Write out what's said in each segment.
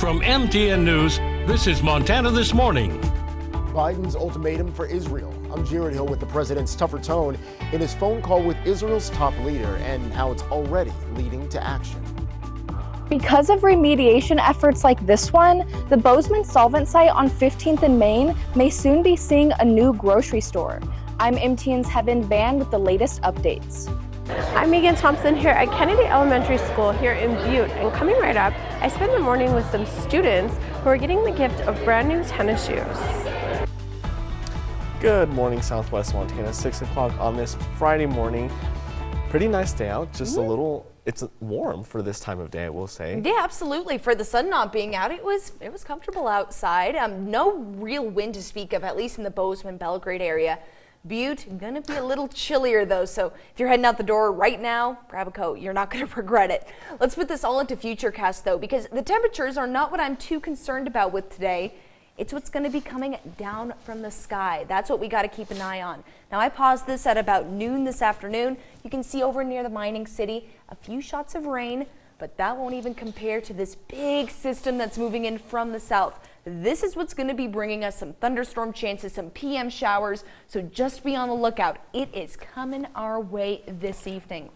From MTN News, this is Montana This Morning. Biden's ultimatum for Israel. I'm Jared Hill with the president's tougher tone in his phone call with Israel's top leader and how it's already leading to action. Because of remediation efforts like this one, the Boseman solvent site on 15th and Main may soon be seeing a new grocery store. I'm MTN's Heaven Van with the latest updates. I'm Megan Thompson here at Kennedy Elementary School here in Butte, and coming right up, I spent the morning with some students who are getting the gift of brand new tennis shoes. Good morning, Southwest Montana. 6 o'clock on this Friday morning. Pretty nice day out, just a little, it's warm for this time of day, I will say. Yeah, absolutely. For the sun not being out, it was comfortable outside. No real wind to speak of, at least in the Boseman, Belgrade area. Butte, gonna be a little chillier though, so if you're heading out the door right now, grab a coat. You're not gonna regret it. Let's put this all into Futurecast though, because the temperatures are not what I'm too concerned about with today. It's what's going to be coming down from the sky. That's what we got to keep an eye on. Now, I paused this at about noon this afternoon. You can see over near the mining city a few shots of rain, but that won't even compare to this big system that's moving in from the south. This is what's going to be bringing us some thunderstorm chances, some PM showers, so just be on the lookout. It is coming our way this evening.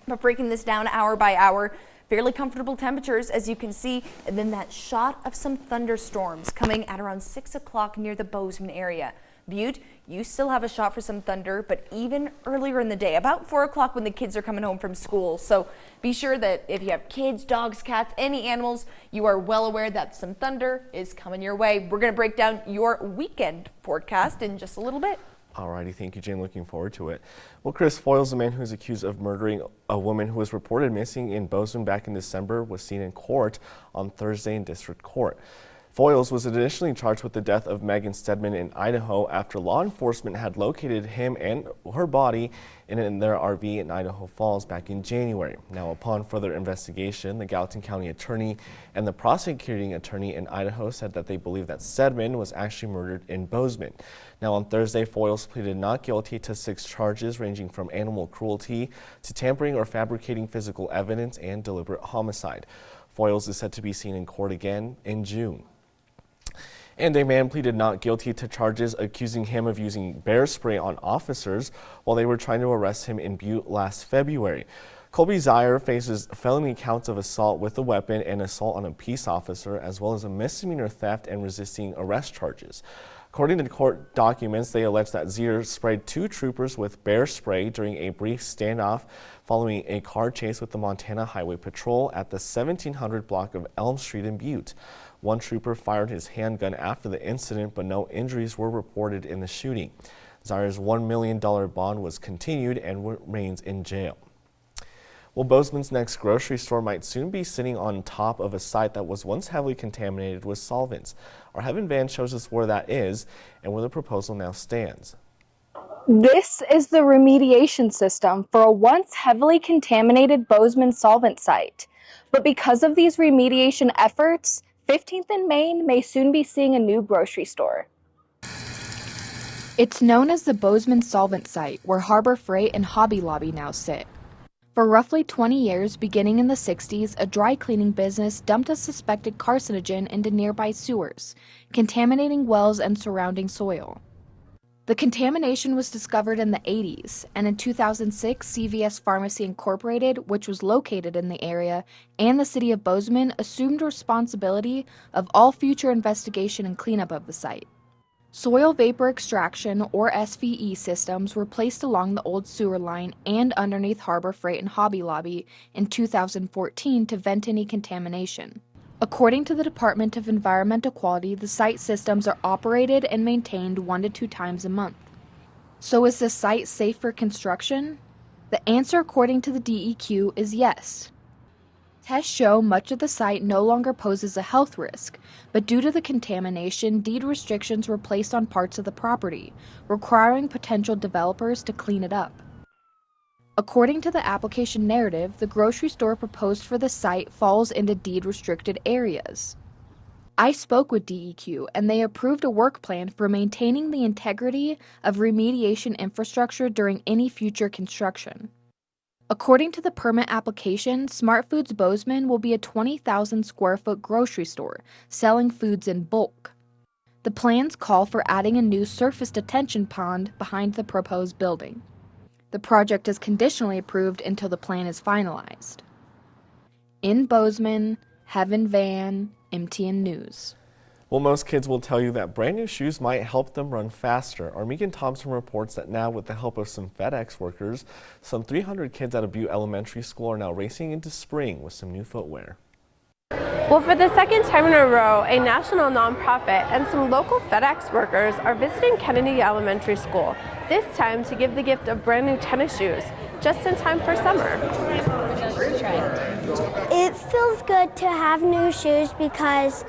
But breaking this down hour by hour, fairly comfortable temperatures, as you can see, and then that shot of some thunderstorms coming at around 6 o'clock near the Boseman area. Butte, you still have a shot for some thunder, but even earlier in the day, about 4 o'clock when the kids are coming home from school. So be sure that if you have kids, dogs, cats, any animals, you are well aware that some thunder is coming your way. We're going to break down your weekend forecast in just a little bit. Alrighty, thank you, Jane. Looking forward to it. Well, Chris Foyles, the man who is accused of murdering a woman who was reported missing in Bozeman back in December, was seen in court on Thursday in district court. Foyles was initially charged with the death of Megan Stedman in Idaho after law enforcement had located him and her body in their RV in Idaho Falls back in January. Now, upon further investigation, the Gallatin County attorney and the prosecuting attorney in Idaho said that they believe that Stedman was actually murdered in Bozeman. Now, on Thursday, Foyles pleaded not guilty to 6 charges ranging from animal cruelty to tampering or fabricating physical evidence and deliberate homicide. Foyles is set to be seen in court again in June. And a man pleaded not guilty to charges accusing him of using bear spray on officers while they were trying to arrest him in Butte last February. Colby Zier faces felony counts of assault with a weapon and assault on a peace officer, as well as a misdemeanor theft and resisting arrest charges. According to court documents, they allege that Zier sprayed 2 troopers with bear spray during a brief standoff following a car chase with the Montana Highway Patrol at the 1700 block of Elm Street in Butte. One trooper fired his handgun after the incident, but no injuries were reported in the shooting. Zier's $1 million bond was continued and remains in jail. Well, Bozeman's next grocery store might soon be sitting on top of a site that was once heavily contaminated with solvents. Our Heaven Van shows us where that is and where the proposal now stands. This is the remediation system for a once heavily contaminated Boseman solvent site. But because of these remediation efforts, 15th and Main may soon be seeing a new grocery store. It's known as the Boseman solvent site, where Harbor Freight and Hobby Lobby now sit. For roughly 20 years, beginning in the 60s, a dry cleaning business dumped a suspected carcinogen into nearby sewers, contaminating wells and surrounding soil. The contamination was discovered in the 80s, and in 2006, CVS Pharmacy Incorporated, which was located in the area, and the city of Bozeman assumed responsibility of all future investigation and cleanup of the site. Soil vapor extraction, or SVE systems, were placed along the old sewer line and underneath Harbor Freight and Hobby Lobby in 2014 to vent any contamination. According to the Department of Environmental Quality, the site systems are operated and maintained 1 to 2 times a month. So is the site safe for construction? The answer, according to the DEQ, is yes. Tests show much of the site no longer poses a health risk, but due to the contamination, deed restrictions were placed on parts of the property, requiring potential developers to clean it up. According to the application narrative, the grocery store proposed for the site falls into deed-restricted areas. I spoke with DEQ, and they approved a work plan for maintaining the integrity of remediation infrastructure during any future construction. According to the permit application, Smart Foods Boseman will be a 20,000 square foot grocery store selling foods in bulk. The plans call for adding a new surface detention pond behind the proposed building. The project is conditionally approved until the plan is finalized. In Boseman, Heaven Van, MTN News. Well, most kids will tell you that brand new shoes might help them run faster. Our Megan Thompson reports that now, with the help of some FedEx workers, some 300 kids at a Butte Elementary School are now racing into spring with some new footwear. Well, for the second time in a row, a national nonprofit and some local FedEx workers are visiting Kennedy Elementary School, this time to give the gift of brand new tennis shoes, just in time for summer. It feels good to have new shoes because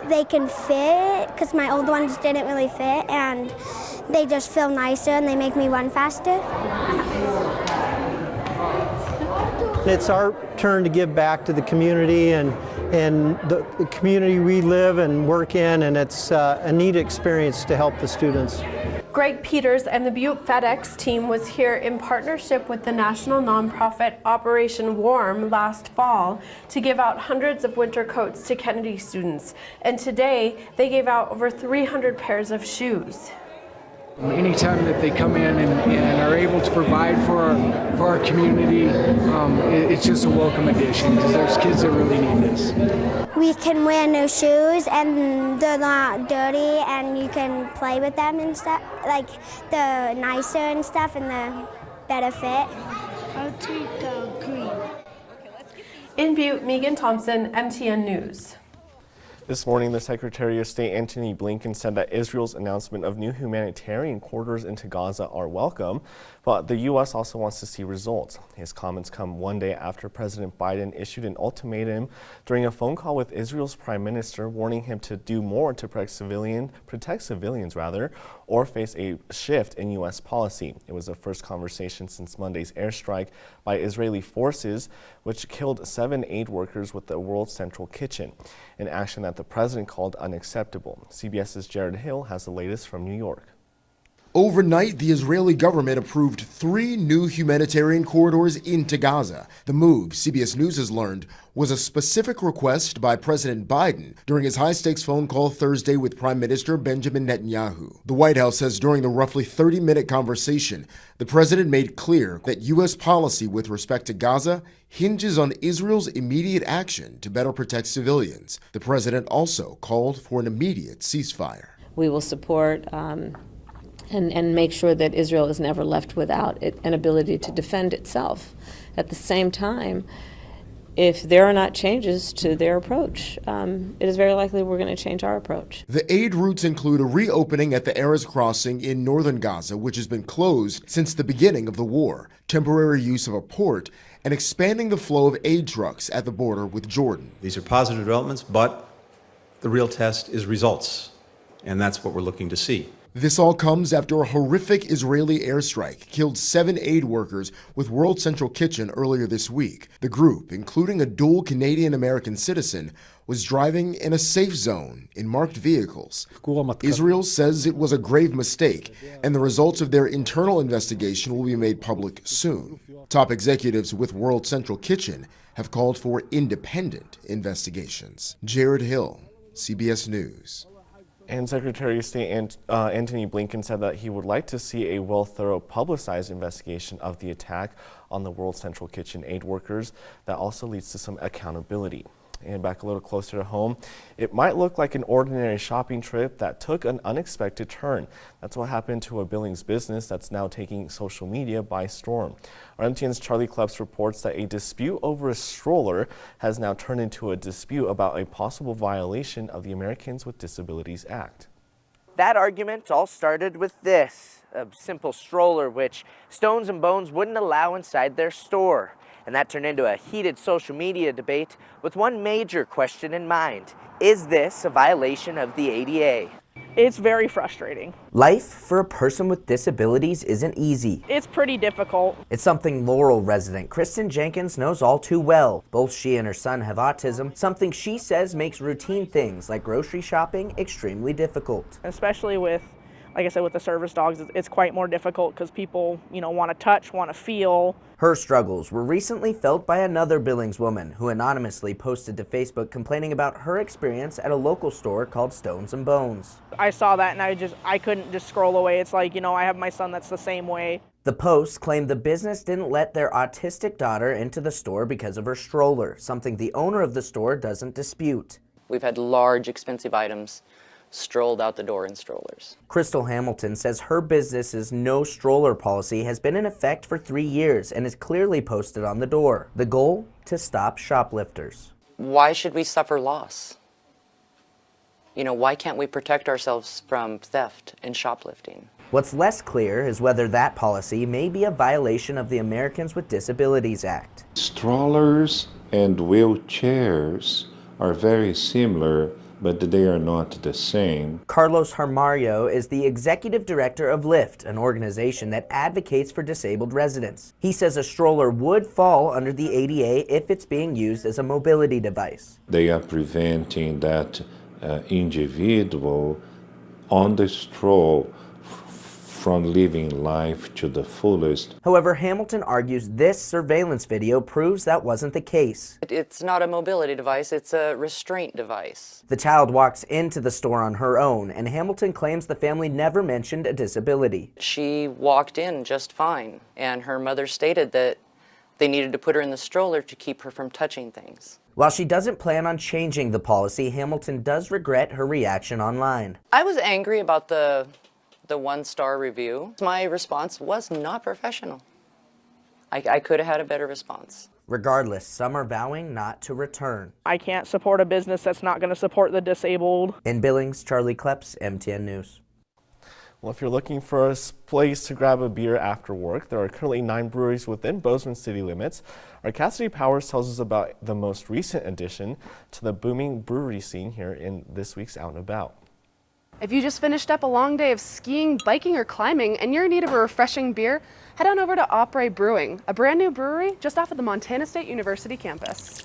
they can fit, because my old ones didn't really fit, and they just feel nicer and they make me run faster. It's our turn to give back to the community and the community we live and work in, and it's a neat experience to help the students. Greg Peters and the Butte FedEx team was here in partnership with the national nonprofit Operation Warm last fall to give out hundreds of winter coats to Kennedy students. And today, they gave out over 300 pairs of shoes. Anytime that they come in and are able to provide for our community, it's just a welcome addition because there's kids that really need this. We can wear new shoes and they're not dirty and you can play with them and stuff, like the nicer and stuff and the better fit. I'll take green. In Butte, Megan Thompson, MTN News. This morning, the Secretary of State Antony Blinken said that Israel's announcement of new humanitarian corridors into Gaza are welcome, but the U.S. also wants to see results. His comments come one day after President Biden issued an ultimatum during a phone call with Israel's Prime Minister, warning him to do more to protect civilians, or face a shift in U.S. policy. It was the first conversation since Monday's airstrike by Israeli forces, which killed 7 aid workers with the World Central Kitchen, an action that the president called unacceptable. CBS's Jared Hill has the latest from New York. Overnight, the Israeli government approved 3 new humanitarian corridors into Gaza. The move, CBS News has learned, was a specific request by President Biden during his high-stakes phone call Thursday with Prime Minister Benjamin Netanyahu. The White House says during the roughly 30-minute conversation, the president made clear that U.S. policy with respect to Gaza hinges on Israel's immediate action to better protect civilians. The president also called for an immediate ceasefire. We will support and make sure that Israel is never left without an ability to defend itself. At the same time, if there are not changes to their approach, it is very likely we're going to change our approach. The aid routes include a reopening at the Erez crossing in northern Gaza, which has been closed since the beginning of the war, temporary use of a port, and expanding the flow of aid trucks at the border with Jordan. These are positive developments, but the real test is results, and that's what we're looking to see. This all comes after a horrific Israeli airstrike killed 7 aid workers with World Central Kitchen earlier this week. The group, including a dual Canadian-American citizen, was driving in a safe zone in marked vehicles. Israel says it was a grave mistake, and the results of their internal investigation will be made public soon. Top executives with World Central Kitchen have called for independent investigations. Jared Hill, CBS News. And Secretary of State Antony Blinken said that he would like to see a thorough publicized investigation of the attack on the World Central Kitchen aid workers that also leads to some accountability. And back a little closer to home, it might look like an ordinary shopping trip that took an unexpected turn. That's what happened to a Billings business that's now taking social media by storm. Our MTN's Charlie Kleps reports that a dispute over a stroller has now turned into a dispute about a possible violation of the Americans with Disabilities Act. That argument all started with this, a simple stroller which Stones and Bones wouldn't allow inside their store. And that turned into a heated social media debate with one major question in mind. Is this a violation of the ADA? It's very frustrating. Life for a person with disabilities isn't easy. It's pretty difficult. It's something Laurel resident Kristen Jenkins knows all too well. Both she and her son have autism, something she says makes routine things like grocery shopping extremely difficult. Especially with like I said, with the service dogs, it's quite more difficult because people, want to touch, want to feel. Her struggles were recently felt by another Billings woman who anonymously posted to Facebook complaining about her experience at a local store called Stones and Bones. I saw that and I couldn't just scroll away. It's like, I have my son that's the same way. The post claimed the business didn't let their autistic daughter into the store because of her stroller, something the owner of the store doesn't dispute. We've had large, expensive items strolled out the door in strollers. Crystal Hamilton says her business's no stroller policy has been in effect for 3 years and is clearly posted on the door. The goal? To stop shoplifters. Why should we suffer loss? Why can't we protect ourselves from theft and shoplifting? What's less clear is whether that policy may be a violation of the Americans with Disabilities Act. Strollers and wheelchairs are very similar, but they are not the same. Carlos Harmario is the executive director of LIFT, an organization that advocates for disabled residents. He says a stroller would fall under the ADA if it's being used as a mobility device. They are preventing that individual on the stroll from living life to the fullest. However, Hamilton argues this surveillance video proves that wasn't the case. It's not a mobility device, it's a restraint device. The child walks into the store on her own, and Hamilton claims the family never mentioned a disability. She walked in just fine, and her mother stated that they needed to put her in the stroller to keep her from touching things. While she doesn't plan on changing the policy, Hamilton does regret her reaction online. I was angry about the 1-star review. My response was not professional. I could have had a better response. Regardless, some are vowing not to return. I can't support a business that's not going to support the disabled. In Billings, Charlie Kleps, MTN News. Well, if you're looking for a place to grab a beer after work, there are currently 9 breweries within Bozeman city limits. Our Cassidy Powers tells us about the most recent addition to the booming brewery scene here in this week's Out and About. If you just finished up a long day of skiing, biking, or climbing, and you're in need of a refreshing beer, head on over to Opry Brewing, a brand new brewery just off of the Montana State University campus.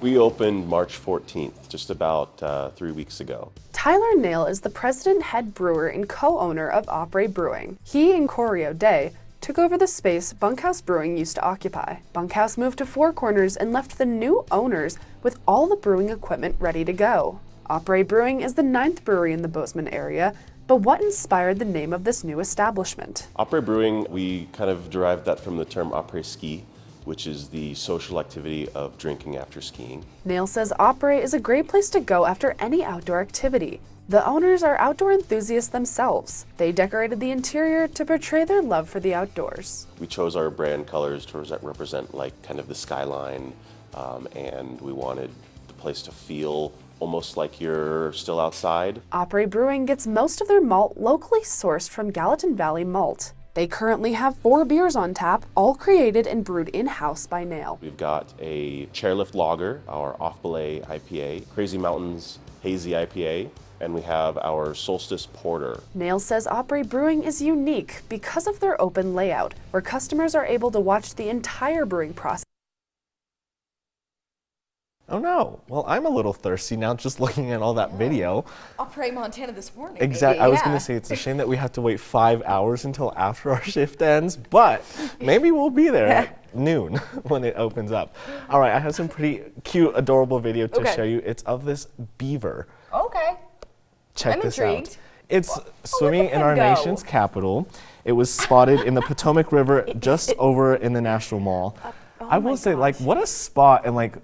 We opened March 14th, just about 3 weeks ago. Tyler Nail is the president, head brewer, and co-owner of Opry Brewing. He and Corey O'Day took over the space Bunkhouse Brewing used to occupy. Bunkhouse moved to Four Corners and left the new owners with all the brewing equipment ready to go. Opry Brewing is the 9th brewery in the Bozeman area, but what inspired the name of this new establishment? Opry Brewing, we kind of derived that from the term après ski, which is the social activity of drinking after skiing. Nail says Opry is a great place to go after any outdoor activity. The owners are outdoor enthusiasts themselves. They decorated the interior to portray their love for the outdoors. We chose our brand colors to represent like kind of the skyline, and we wanted the place to feel almost like you're still outside. Opry Brewing gets most of their malt locally sourced from Gallatin Valley malt. They currently have 4 beers on tap, all created and brewed in-house by Nail. We've got a Chairlift Lager, our Off-Belay IPA, Crazy Mountains Hazy IPA, and we have our Solstice Porter. Nail says Opry Brewing is unique because of their open layout, where customers are able to watch the entire brewing process. Oh no, well I'm a little thirsty now just looking at all that video. Opry Montana this morning. Exactly, I was gonna say it's a shame that we have to wait 5 hours until after our shift ends, but maybe we'll be there at noon when it opens up. All right, I have some pretty cute, adorable video to show you. It's of this beaver. Okay. Check this intrigued. out. It's swimming in our nation's capital. It was spotted in the Potomac River just over in the National Mall. I will say, like, what a spot, and like,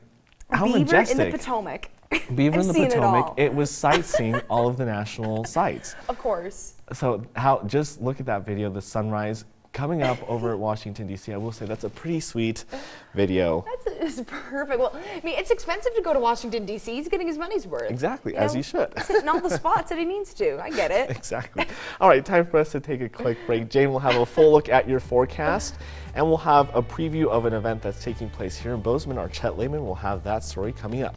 how Beaver majestic. in the Potomac. Beaver in the Seen Potomac. It was sightseeing all of the national sites. Of course. So just look at that video, the sunrise coming up over at Washington, D.C. I will say that's a pretty sweet video. That's perfect. Well, I mean, it's expensive to go to Washington, D.C. He's getting his money's worth. Exactly, as he should. He's hitting all the spots that he needs to. I get it. Exactly. All right, time for us to take a quick break. Jane will have a full look at your forecast, and we'll have a preview of an event that's taking place here in Bozeman. Our Chet Lehman will have that story coming up.